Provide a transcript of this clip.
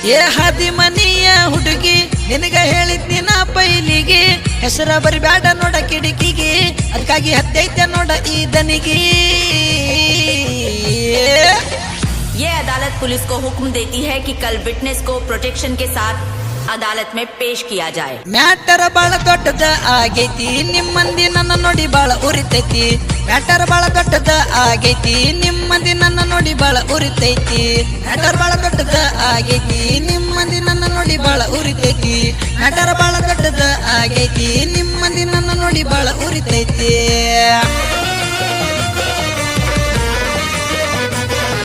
ಏ ಹಾದಿ ಮನಿಯ ಹುಡುಗಿ ನಿನಗ ಹೇಳಿದ್ನಿ ನಾ ಪೈಲಿಗೆ ಹೆಸರ ಬರಿಬ್ಯಾಡ ನೋಡ ಕಿಡಿಕಿಗೆ ಅದಕ್ಕಾಗಿ ಹತ್ತೈತೆ ನೋಡ ಈ ದನಿಗೆ ये अदालत पुलिस को हुक्म देती है कि कल विटनेस को प्रोटेक्शन के साथ अदालत में पेश किया जाए। ಮ್ಯಾಟರ್ ಬಾಳ ದೊಡ್ಡದ ಆಗೈತಿ ನಿಮ್ಮಂದಿ ನನ್ನ ನೋಡಿ ಬಾಳ ಉರಿತೈತಿ ಮ್ಯಾಟರ್ ಬಾಳ ದೊಡ್ಡದ ಆಗೈತಿ ನಿಮ್ಮಂದಿ ನನ್ನ ನೋಡಿ ಬಾಳ ಉರಿತೈತಿ ಮ್ಯಾಟರ್ ಬಾಳ ದೊಡ್ಡದ ಆಗೈತಿ ನಿಮ್ಮಂದಿ ನನ್ನ ನೋಡಿ ಬಾಳ ಉರಿತೈತಿ ಮ್ಯಾಟರ್ ಬಾಳ ದೊಡ್ಡದ ಆಗೈತಿ ನಿಮ್ಮಂದಿ ನನ್ನ ನೋಡಿ ಬಾಳ ಉರಿತೈತಿ